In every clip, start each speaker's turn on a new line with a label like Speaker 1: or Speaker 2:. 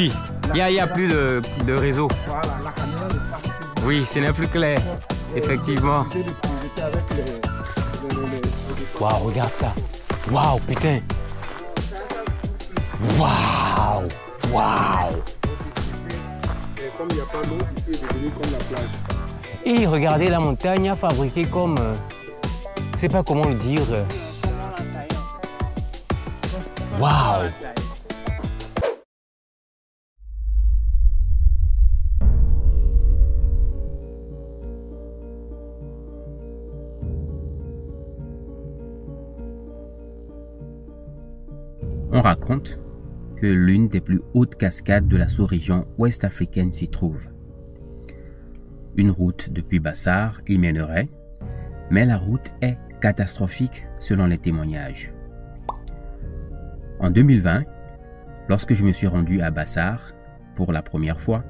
Speaker 1: Oui, il y a plus de réseau.
Speaker 2: Voilà, la caméra ne passe plus.
Speaker 1: Oui, ce n'est plus clair. Effectivement. Waouh, regarde ça. Waouh, putain. Waouh. Waouh.
Speaker 2: Comme il n'y a pas d'eau, ici est devenu comme la plage.
Speaker 1: Et regardez, la montagne a fabriqué comme... je ne sais pas comment le dire. Waouh. On raconte que l'une des plus hautes cascades de la sous-région ouest africaine s'y trouve. Une route depuis Bassar y mènerait, mais la route est catastrophique selon les témoignages. En 2020, lorsque je me suis rendu à Bassar pour la première fois,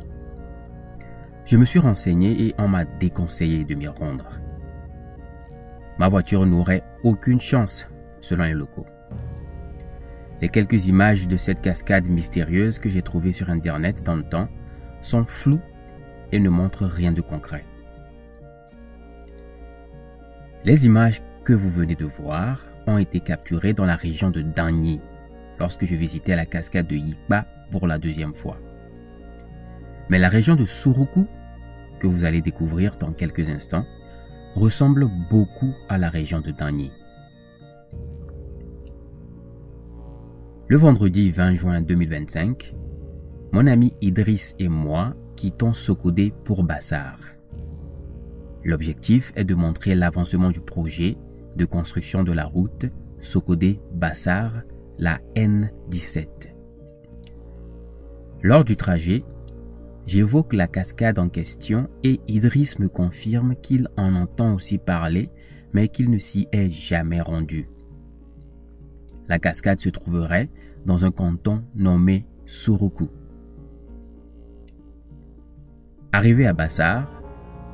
Speaker 1: je me suis renseigné et on m'a déconseillé de m'y rendre. Ma voiture n'aurait aucune chance selon les locaux. Les quelques images de cette cascade mystérieuse que j'ai trouvées sur Internet dans le temps sont floues et ne montrent rien de concret. Les images que vous venez de voir ont été capturées dans la région de Dagny lorsque je visitais la cascade de Yikba pour la deuxième fois. Mais la région de Suruku, que vous allez découvrir dans quelques instants, ressemble beaucoup à la région de Dagny. Le vendredi 20 juin 2025, mon ami Idriss et moi quittons Sokodé pour Bassar. L'objectif est de montrer l'avancement du projet de construction de la route Sokodé-Bassar, la N17. Lors du trajet, j'évoque la cascade en question et Idriss me confirme qu'il en entend aussi parler, mais qu'il ne s'y est jamais rendu. La cascade se trouverait dans un canton nommé Suruku. Arrivé à Bassar,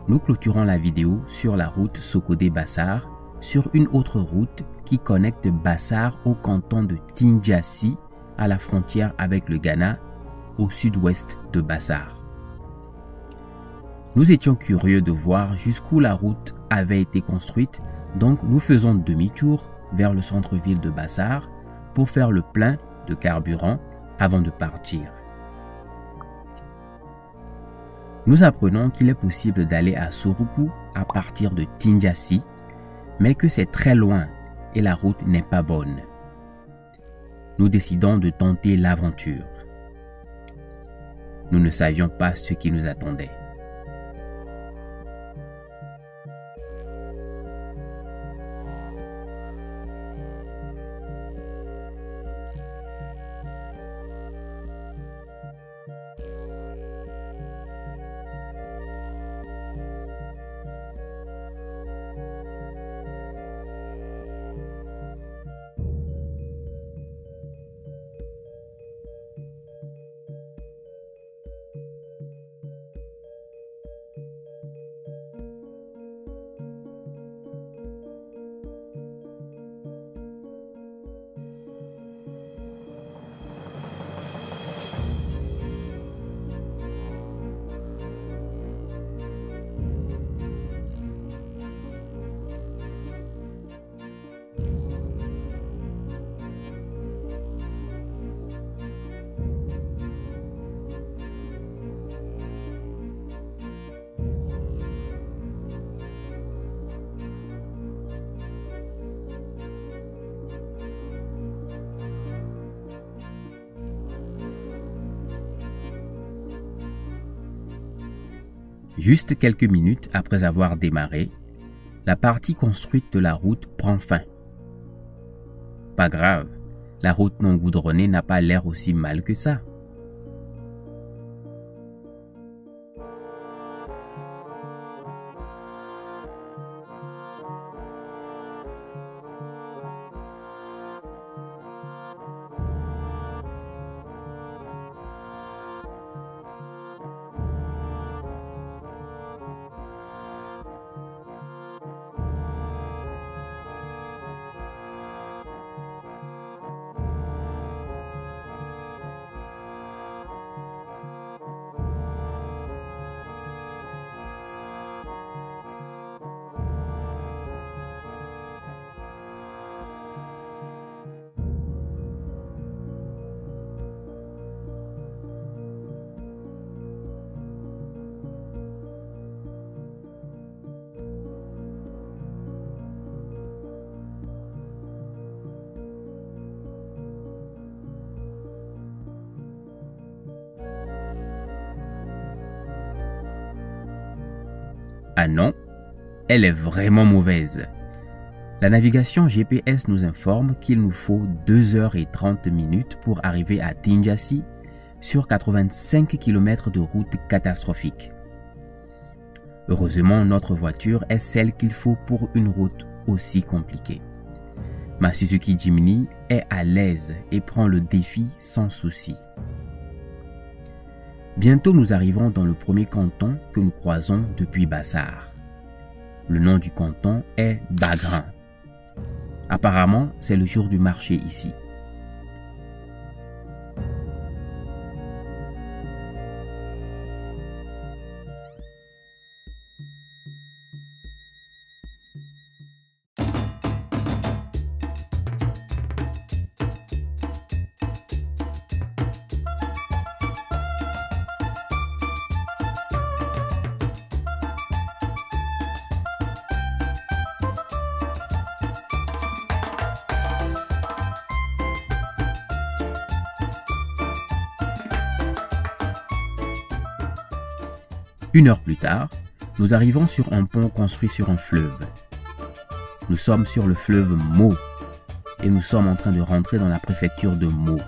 Speaker 1: nous clôturons la vidéo sur la route Sokodé-Bassar sur une autre route qui connecte Bassar au canton de Tindiassi à la frontière avec le Ghana au sud-ouest de Bassar. Nous étions curieux de voir jusqu'où la route avait été construite, donc nous faisons demi-tour vers le centre-ville de Bassar pour faire le plein de carburant avant de partir. Nous apprenons qu'il est possible d'aller à Suruku à partir de Tindiassi, mais que c'est très loin et la route n'est pas bonne. Nous décidons de tenter l'aventure. Nous ne savions pas ce qui nous attendait. Juste quelques minutes après avoir démarré, la partie construite de la route prend fin. Pas grave, la route non goudronnée n'a pas l'air aussi mal que ça. Ah non, elle est vraiment mauvaise. La navigation GPS nous informe qu'il nous faut 2h30 pour arriver à Tinjassi sur 85 km de route catastrophique. Heureusement, notre voiture est celle qu'il faut pour une route aussi compliquée. Ma Suzuki Jimny est à l'aise et prend le défi sans souci. Bientôt, nous arrivons dans le premier canton que nous croisons depuis Bassar. Le nom du canton est Bagrin. Apparemment, c'est le jour du marché ici. Une heure plus tard, nous arrivons sur un pont construit sur un fleuve. Nous sommes sur le fleuve Mo et nous sommes en train de rentrer dans la préfecture de Mo.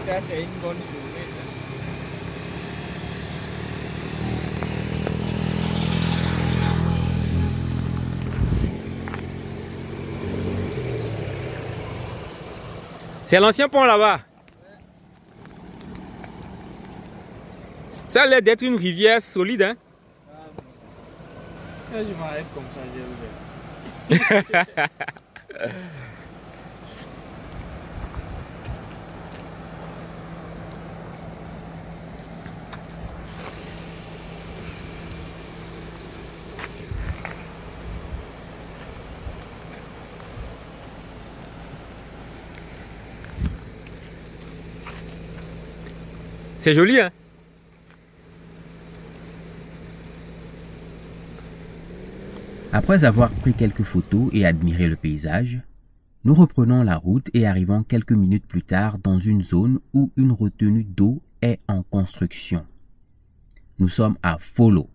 Speaker 3: Ça, c'est une bonne journée. C'est l'ancien pont là-bas. Ça a l'air d'être une rivière solide, hein? Je m'arrête comme ça, j'ai ouvert. C'est joli, hein?
Speaker 1: Après avoir pris quelques photos et admiré le paysage, nous reprenons la route et arrivons quelques minutes plus tard dans une zone où une retenue d'eau est en construction. Nous sommes à Folo.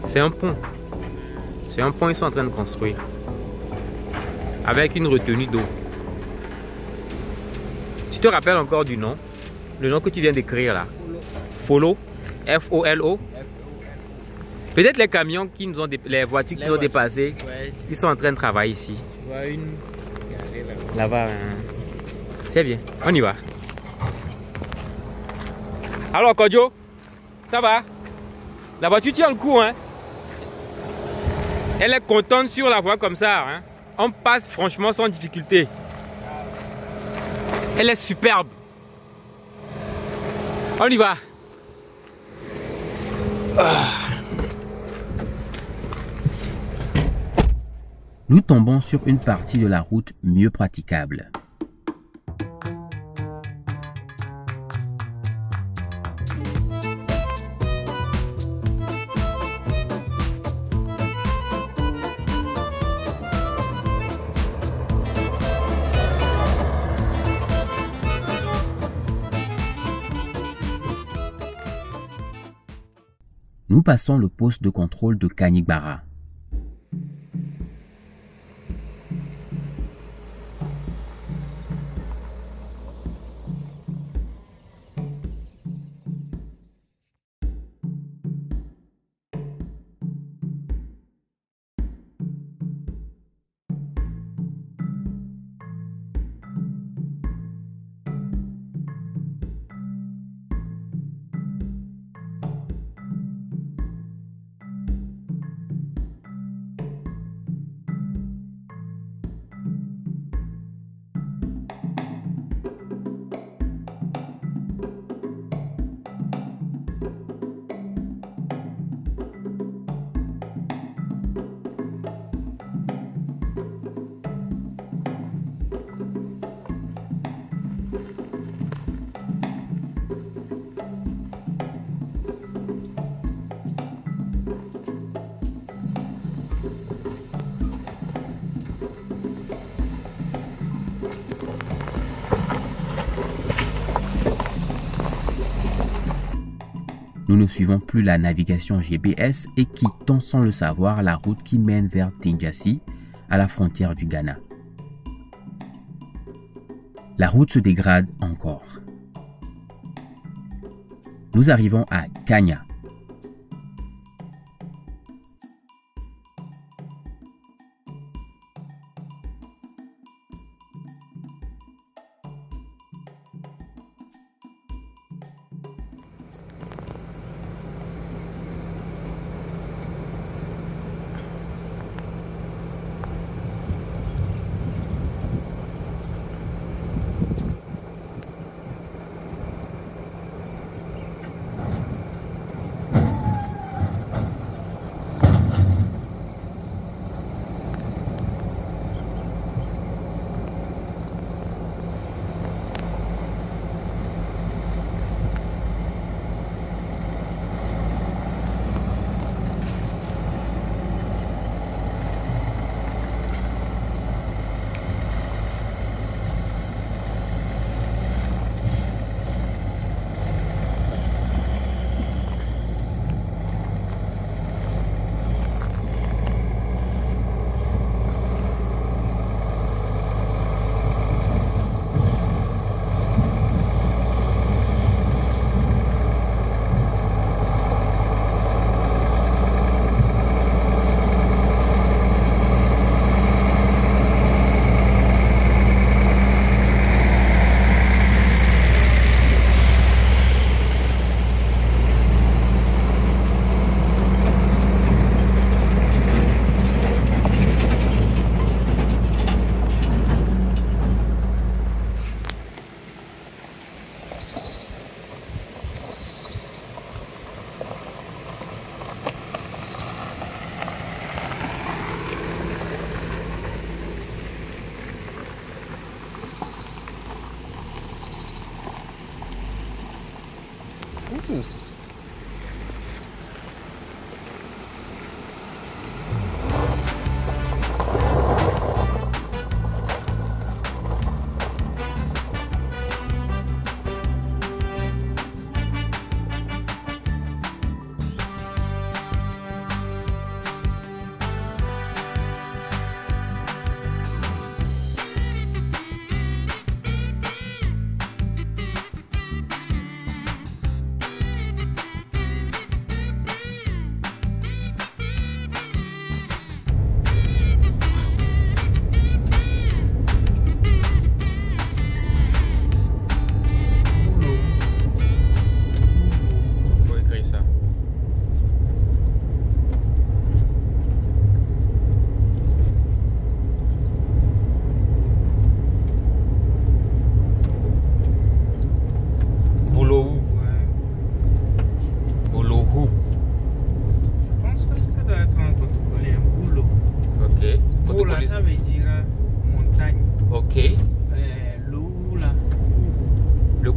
Speaker 3: C'est un pont. C'est un pont qu'ils sont en train de construire. Avec une retenue d'eau. Tu te rappelles encore du nom? Le nom que tu viens d'écrire là. Folo. F-O-L-O. Peut-être les camions qui nous ont les voitures qui nous ont dépassés. Ouais, ils sont en train de travailler ici. Tu vois une là-bas. C'est bien. On y va. Alors Kodjo, ça va? La voiture tient le coup, hein? Elle est contente sur la voie comme ça, hein? On passe franchement sans difficulté. Elle est superbe. On y va.
Speaker 1: Nous tombons sur une partie de la route mieux praticable. Nous passons le poste de contrôle de Kanigbara. Nous ne suivons plus la navigation GPS et quittons sans le savoir la route qui mène vers Tindiassi, à la frontière du Ghana. La route se dégrade encore. Nous arrivons à Kanya.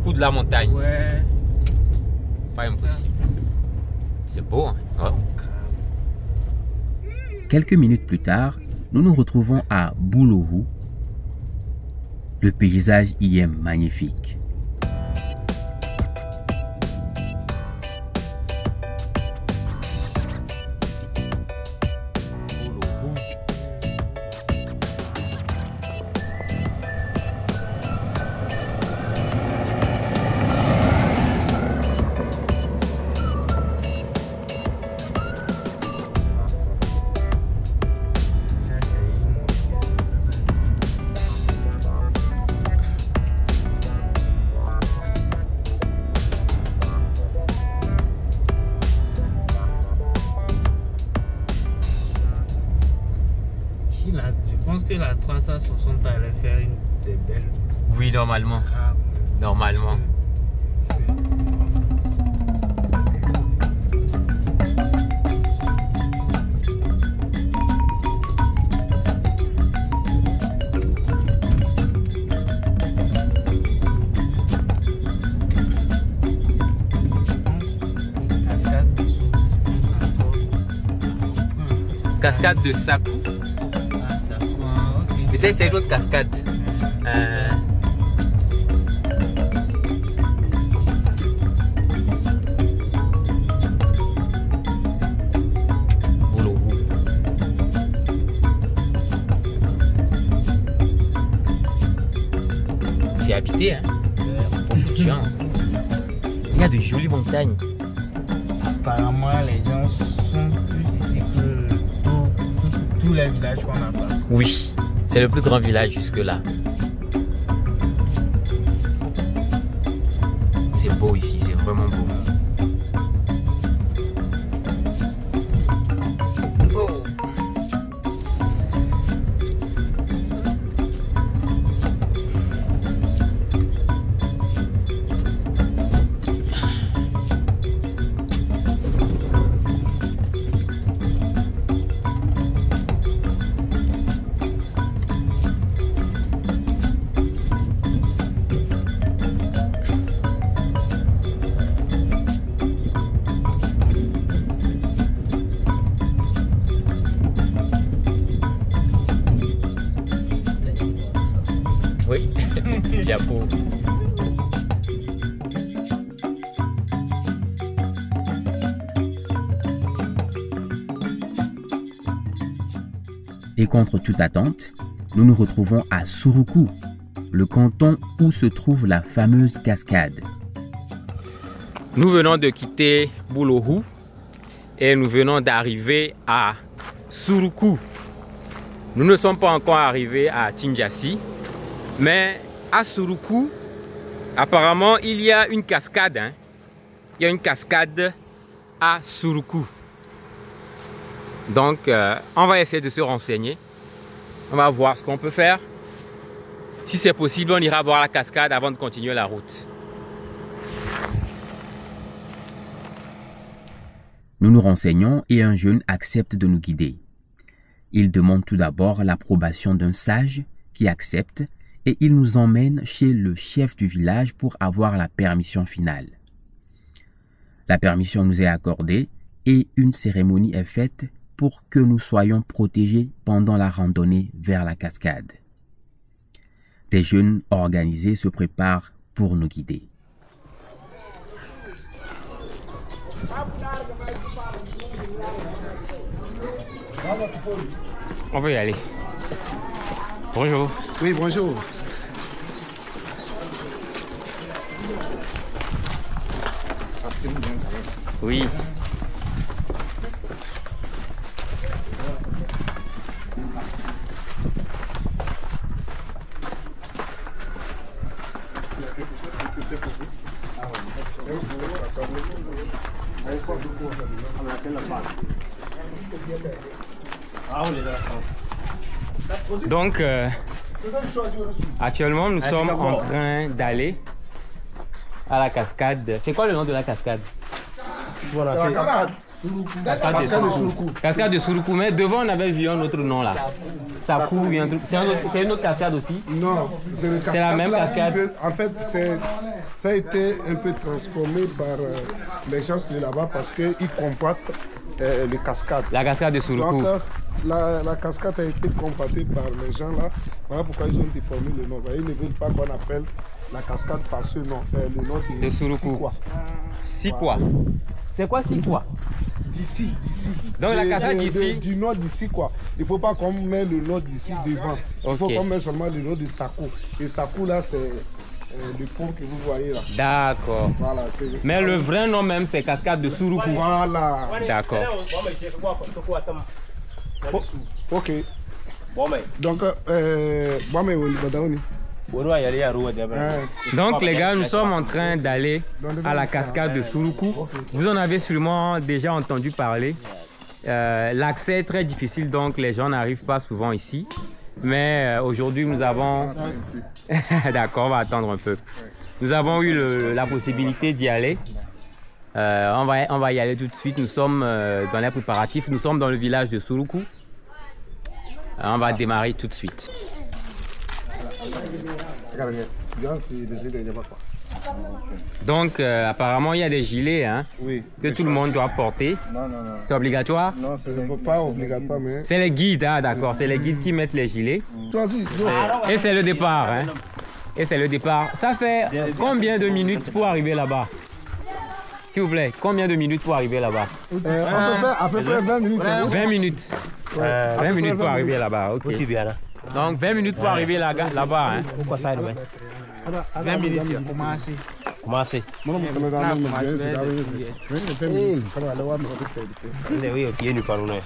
Speaker 3: De la montagne.
Speaker 2: Ouais.
Speaker 3: Pas impossible. C'est beau, hein? Oh.
Speaker 1: Quelques minutes plus tard, nous nous retrouvons à Boulourou. Le paysage y est magnifique.
Speaker 2: Je pense que la 360 allait faire une des belles.
Speaker 3: Oui, normalement. Normalement. Cascade de Sakou. Peut-être c'est une autre cascade. c'est habité, hein. Beaucoup de gens. Il y a de jolies montagnes.
Speaker 4: Apparemment, les gens sont plus ici que tous les villages qu'on a pas.
Speaker 3: Oui, c'est le plus grand village jusque-là. C'est beau ici, c'est vraiment beau. Oui, Japon.
Speaker 1: Et contre toute attente, nous nous retrouvons à Suruku, le canton où se trouve la fameuse cascade.
Speaker 3: Nous venons de quitter Boulohou et nous venons d'arriver à Suruku. Nous ne sommes pas encore arrivés à Tinjassi, mais à Suruku, apparemment, il y a une cascade. Hein. Il y a une cascade à Suruku. Donc, on va essayer de se renseigner. On va voir ce qu'on peut faire. Si c'est possible, on ira voir la cascade avant de continuer la route.
Speaker 1: Nous nous renseignons et un jeune accepte de nous guider. Il demande tout d'abord l'approbation d'un sage qui accepte et il nous emmène chez le chef du village pour avoir la permission finale. La permission nous est accordée et une cérémonie est faite pour que nous soyons protégés pendant la randonnée vers la cascade. Des jeunes organisés se préparent pour nous guider.
Speaker 3: On peut y aller. Bonjour.
Speaker 2: Oui, bonjour. Ça filme bien quand même.
Speaker 3: Oui. Donc, actuellement, nous sommes en train d'aller à la cascade. C'est quoi le nom de la cascade?
Speaker 2: Voilà, c'est la cascade. Cascade de Suruku.
Speaker 3: Cascade de Suruku, mais devant on avait vu un autre nom là. Saku, c'est une autre cascade aussi?
Speaker 2: Non, c'est
Speaker 3: la même cascade.
Speaker 2: En fait, ça a été un peu transformé par les gens de là-bas parce qu'ils convoitent les cascades.
Speaker 3: La cascade de Suruku.
Speaker 2: Donc, la cascade a été convoitée par les gens là. Voilà pourquoi ils ont déformé le nom. Ils ne veulent pas qu'on appelle la cascade par ce nom. Le nom
Speaker 3: de Suruku. Sikwa. C'est quoi Sikwa?
Speaker 2: D'ici.
Speaker 3: Donc la cascade d'ici.
Speaker 2: Du nom d'ici quoi. Il ne faut pas qu'on mette le nom d'ici devant. Il faut qu'on mette seulement le nom de Saku. Et Saku là c'est le pont que vous voyez là.
Speaker 3: D'accord.
Speaker 2: Voilà,
Speaker 3: mais le vrai nom même c'est cascade de Suruku.
Speaker 2: Voilà.
Speaker 3: D'accord.
Speaker 2: Ok. Donc,
Speaker 3: donc les gars, nous sommes en train d'aller à la cascade de Suruku. Vous en avez sûrement déjà entendu parler. L'accès est très difficile, donc les gens n'arrivent pas souvent ici. Mais aujourd'hui, nous avons... D'accord, on va attendre un peu. Nous avons eu la possibilité d'y aller. On va y aller tout de suite. Nous sommes dans les préparatifs. Nous sommes dans le village de Suruku. On va démarrer tout de suite. Donc apparemment il y a des gilets hein,
Speaker 2: oui,
Speaker 3: que tout le monde doit porter.
Speaker 2: Non.
Speaker 3: C'est obligatoire?
Speaker 2: Non, c'est pas obligatoire. Mais...
Speaker 3: C'est les guides, ah, d'accord. C'est les guides qui mettent les gilets. Et c'est le départ. Hein. Et c'est le départ. Ça fait combien de minutes pour arriver là-bas? S'il vous plaît, combien de minutes pour arriver là-bas?
Speaker 2: À peu près 20 minutes.
Speaker 3: 20 minutes. 20 minutes pour arriver là-bas, ok. Donc 20 minutes pour arriver là-bas. Hein.
Speaker 4: 20 minutes, commencez.
Speaker 5: Commencez.
Speaker 2: Oui,
Speaker 5: Oui, au pied du palonnet.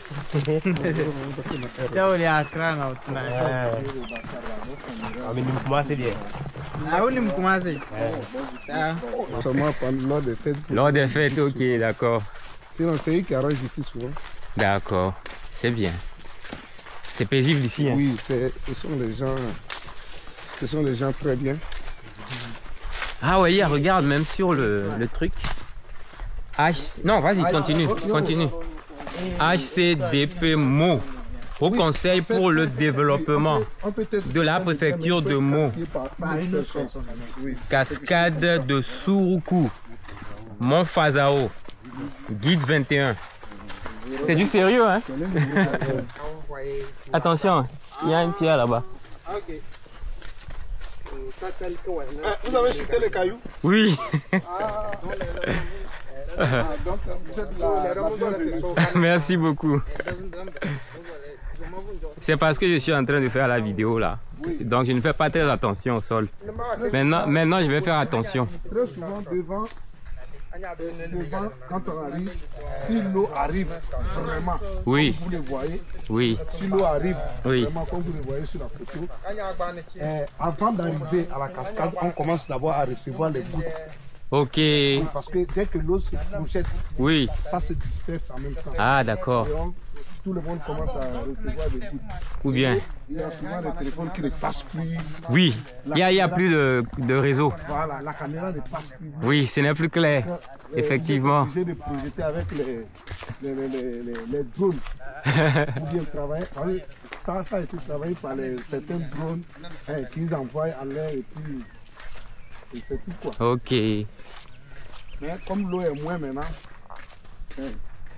Speaker 4: Là, on est à train.
Speaker 5: Ah, mais nous commençons bien.
Speaker 4: Ah, oui, nous commençons.
Speaker 2: seulement lors des fêtes.
Speaker 3: Lors des fêtes, ok, d'accord.
Speaker 2: Sinon, c'est eux qui arrangent ici souvent.
Speaker 3: D'accord, c'est bien. C'est paisible ici. Hein?
Speaker 2: Oui, ce sont des gens très bien.
Speaker 3: Ah ouais, regarde, même sur le truc. Non, vas-y, continue. HCDP Meaux, au Conseil pour le développement de la préfecture de Meaux. Cascade de Souroukou, Mont Fazao, guide 21. C'est du sérieux, hein? Attention, il y a une pierre là-bas.
Speaker 2: Vous avez chuté les cailloux?
Speaker 3: Oui.
Speaker 2: Donc, vous êtes la
Speaker 3: Merci beaucoup. C'est parce que je suis en train de faire la vidéo là. Donc je ne fais pas très attention au sol. Maintenant je vais faire attention.
Speaker 2: Très souvent devant, quand on arrive, si l'eau arrive vraiment,
Speaker 3: Oui.
Speaker 2: comme vous le voyez,
Speaker 3: Oui.
Speaker 2: si l'eau arrive
Speaker 3: Oui.
Speaker 2: vraiment comme vous le voyez sur la photo, avant d'arriver à la cascade, on commence d'abord à recevoir les gouttes.
Speaker 3: Ok.
Speaker 2: Parce que dès que l'eau se projette,
Speaker 3: Oui.
Speaker 2: ça se disperse en même temps.
Speaker 3: Ah d'accord.
Speaker 2: Et tout le monde commence à recevoir des gouttes.
Speaker 3: Ou bien.
Speaker 2: Il y a souvent des téléphones qui ne passent plus.
Speaker 3: Oui. Il y a plus de réseau.
Speaker 2: Voilà, la caméra ne passe plus.
Speaker 3: Oui, ce n'est plus clair. Effectivement.
Speaker 2: J'ai de projeter avec les drones. Pour bien travailler. Ça a été travaillé par certains drones qu'ils envoient en l'air et puis c'est tout quoi.
Speaker 3: Ok.
Speaker 2: Mais comme l'eau est moins maintenant.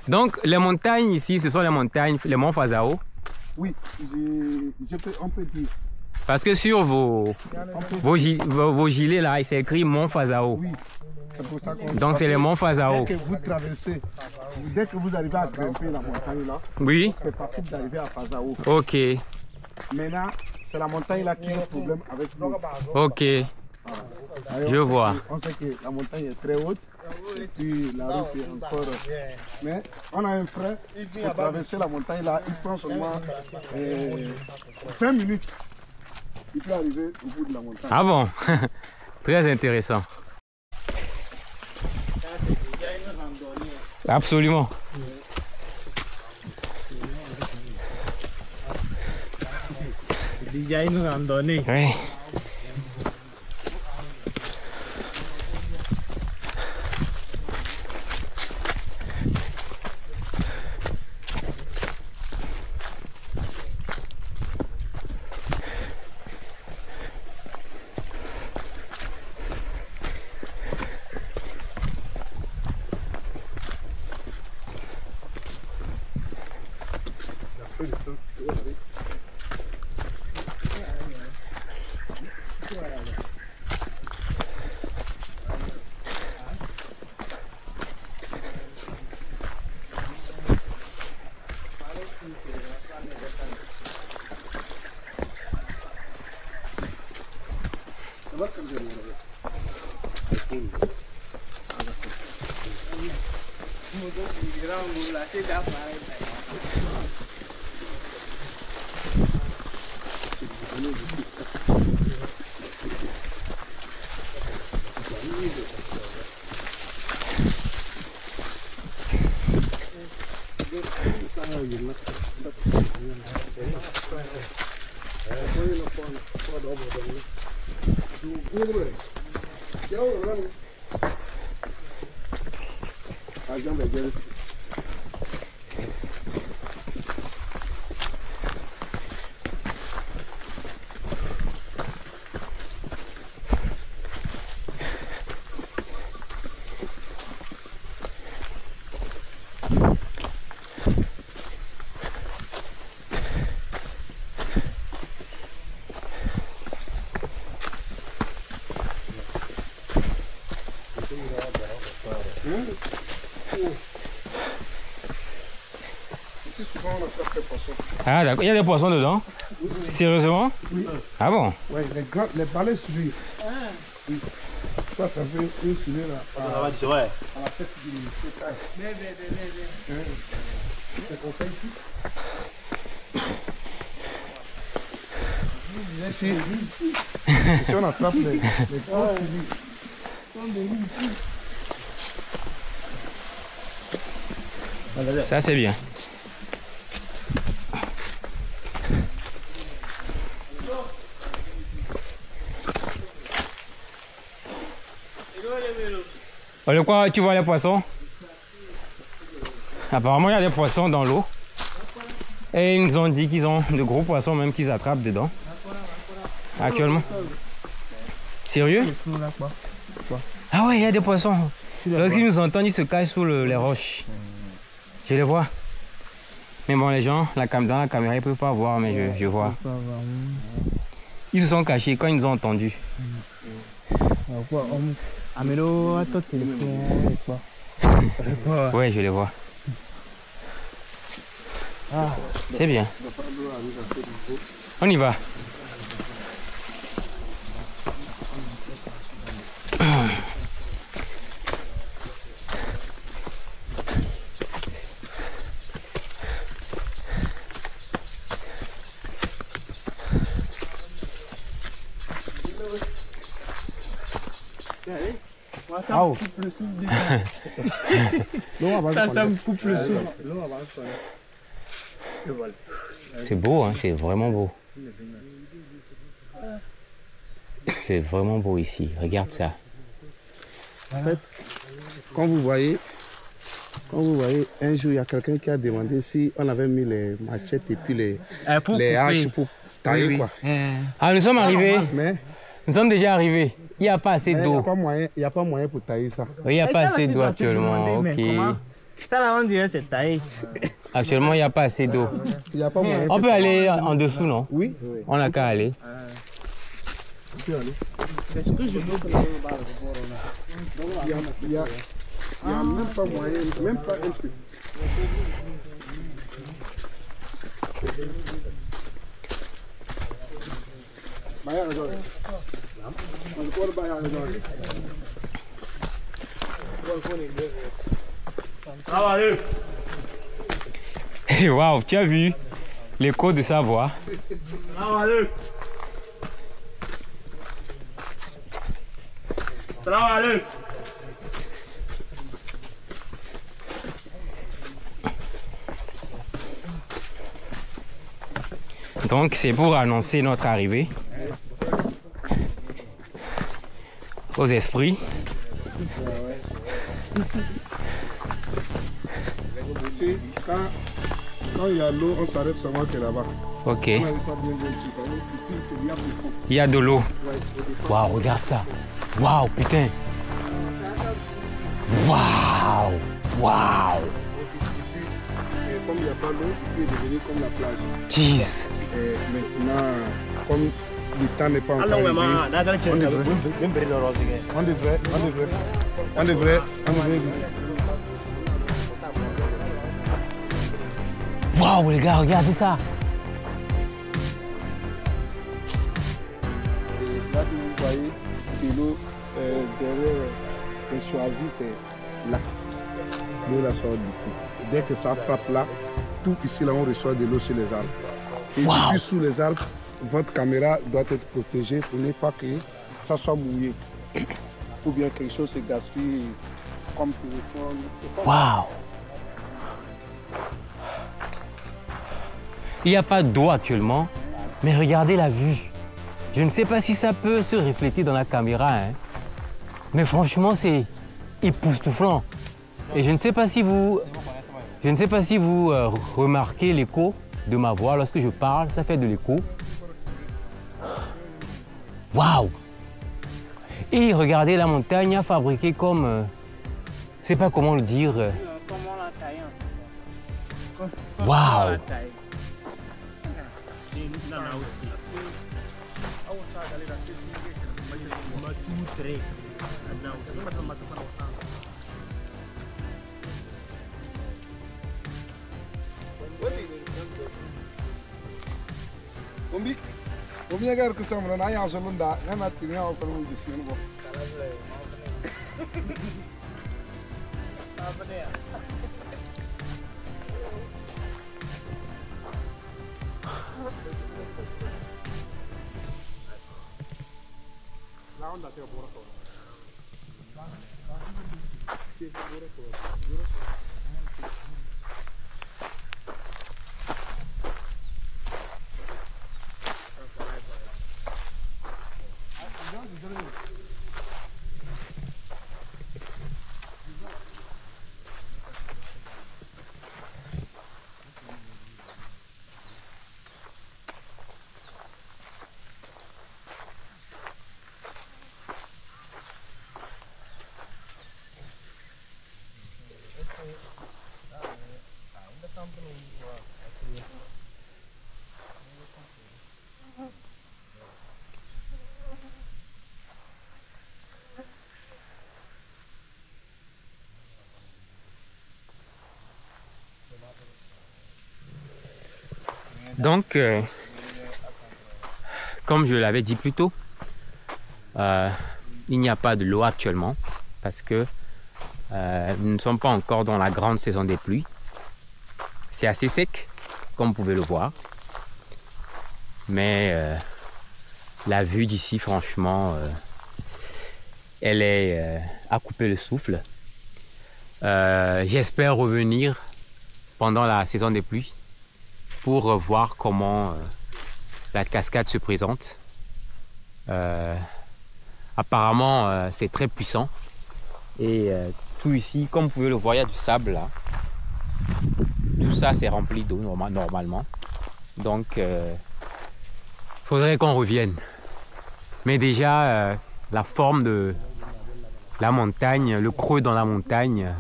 Speaker 3: Donc les montagnes ici, ce sont les montagnes, les monts Fazao.
Speaker 2: Oui, on peut dire.
Speaker 3: Parce que sur vos gilets là, il s'est écrit Mont Fazao.
Speaker 2: Oui, c'est pour ça qu'on.
Speaker 3: Donc c'est les monts Fazao.
Speaker 2: Dès que vous traversez, dès que vous arrivez à grimper la montagne là,
Speaker 3: Oui.
Speaker 2: c'est facile d'arriver à Fazao.
Speaker 3: Ok.
Speaker 2: Maintenant, c'est la montagne là qui a un problème avec l'eau.
Speaker 3: Ok.
Speaker 2: Alors,
Speaker 3: Je vois.
Speaker 2: On sait que la montagne est très haute et puis la route est encore. Mais on a un frère pour traverser la montagne là, il prend seulement 20 minutes. Il peut arriver au bout de la montagne.
Speaker 3: Ah bon? Très intéressant. Absolument.
Speaker 4: Déjà une randonnée.
Speaker 3: Oui.
Speaker 2: Ici Ici, souvent, on attrape les poissons.
Speaker 3: Ah d'accord, il y a des poissons dedans? Sérieusement?
Speaker 2: Oui.
Speaker 3: Ah bon?
Speaker 2: Oui, les balais sur lui. Oui. Ça fait une sur lui là. À la tête du sécaille. C'est comme ça ici. Ici, on attrape les gros sur lui.
Speaker 3: Ça c'est bien. De quoi tu vois les poissons? Apparemment il y a des poissons dans l'eau. Et ils nous ont dit qu'ils ont de gros poissons même qu'ils attrapent dedans. Actuellement. Sérieux? Ah ouais, il y a des poissons. Lorsqu'ils nous entendent, ils se cachent sous les roches. Je les vois. Mais bon, les gens, dans la caméra, ils ne peuvent pas voir, mais je vois. Ils se sont cachés quand ils nous ont entendus. Ouais, je les vois. C'est bien. On y va.
Speaker 2: Ça me coupe le souffle. Ça me coupe le souffle.
Speaker 3: C'est beau, hein, c'est vraiment beau. C'est vraiment beau ici, regarde ça.
Speaker 2: En fait, quand vous voyez, un jour il y a quelqu'un qui a demandé si on avait mis les machettes et puis les haches pour tailler quoi.
Speaker 3: Ah, nous sommes arrivés.
Speaker 2: Mais
Speaker 3: Nous sommes déjà arrivés. Il n'y a pas assez
Speaker 2: il
Speaker 3: d'eau.
Speaker 2: n'y a pas moyen pour tailler ça.
Speaker 3: Il n'y a pas assez d'eau actuellement. Ok.
Speaker 4: Ça là, on dirait c'est taillé.
Speaker 3: Actuellement, il n'y a pas assez d'eau.
Speaker 2: Il n'y a pas moyen.
Speaker 3: On peut aller en dessous, non?
Speaker 2: Oui.
Speaker 3: On n'a qu'à aller.
Speaker 2: On peut aller.
Speaker 4: Est-ce que je peux
Speaker 2: Il y a même pas moyen, même pas un peu.
Speaker 3: Waouh, tu as vu l'écho de sa voix? Donc c'est pour annoncer notre arrivée aux esprits.
Speaker 2: Ici, quand il y a l'eau, on s'arrête seulement que là-bas.
Speaker 3: Ok.
Speaker 2: On n'arrive pas bien ici. Ici, c'est bien plus fond.
Speaker 3: Il y a de l'eau. Waouh, regarde ça. Waouh, putain. Waouh. Waouh.
Speaker 2: Et comme il n'y a pas d'eau, ici est devenu comme la plage.
Speaker 3: Jeez.
Speaker 2: Et maintenant, comme le temps n'est pas encore arrivé, on devrait.
Speaker 3: Waouh, les gars, regardez ça.
Speaker 2: Et là, vous voyez, de l'eau derrière est choisi, c'est là. L'eau la sort d'ici. Dès que ça frappe là, tout ici, là, on reçoit de l'eau sur les arbres. Et depuis sous les arbres, votre caméra doit être protégée pour ne pas que ça soit mouillé. Ou bien quelque chose se gaspille comme téléphone.
Speaker 3: Waouh. Il n'y a pas d'eau actuellement, mais regardez la vue. Je ne sais pas si ça peut se refléter dans la caméra, hein. Mais franchement, c'est époustouflant. Et je ne sais pas si vous remarquez l'écho de ma voix lorsque je parle, ça fait de l'écho. Waouh! Et regardez, la montagne a fabriqué comme, je ne sais pas comment le dire. Waouh!
Speaker 2: Bi, au mieux que ça me n'a rien selon da, n'a pas tenu en parlant de ce niveau. Là on a fait un bon rapport.
Speaker 3: Donc, comme je l'avais dit plus tôt, il n'y a pas de l'eau actuellement parce que nous ne sommes pas encore dans la grande saison des pluies. C'est assez sec, comme vous pouvez le voir. Mais la vue d'ici, franchement, elle est à couper le souffle. J'espère revenir pendant la saison des pluies pour voir comment la cascade se présente. Apparemment, c'est très puissant. Et tout ici, comme vous pouvez le voir, il y a du sable là. Tout ça, c'est rempli d'eau normalement. Donc, il faudrait qu'on revienne. Mais déjà, la forme de la montagne, le creux dans la montagne,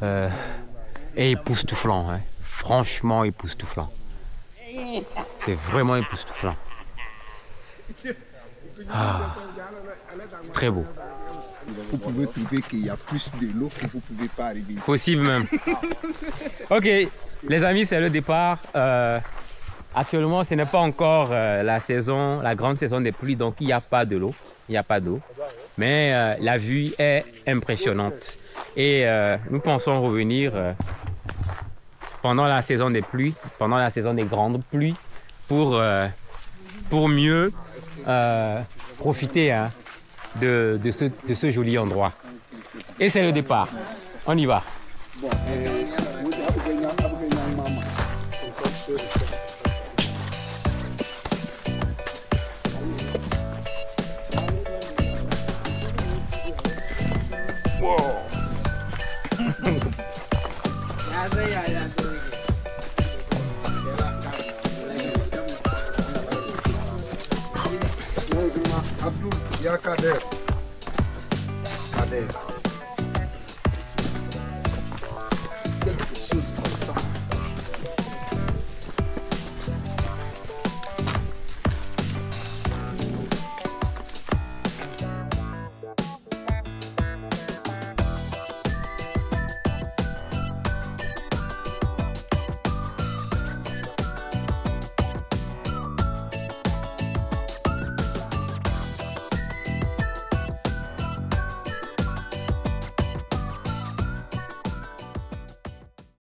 Speaker 3: est époustouflant. Hein. Franchement époustouflant. C'est vraiment époustouflant. Ah, c'est très beau.
Speaker 6: Vous pouvez trouver qu'il y a plus de l'eau que vous ne pouvez pas arriver ici.
Speaker 3: Possible même. Ok, les amis, c'est le départ. Actuellement, ce n'est pas encore la grande saison des pluies, donc il n'y a pas de l'eau. Il n'y a pas d'eau. Mais la vue est impressionnante. Et nous pensons revenir pendant la saison des pluies, pendant la saison des grandes pluies, pour mieux profiter hein, de ce joli endroit. Et c'est le départ. On y va.
Speaker 2: Il y a Kader. Kader.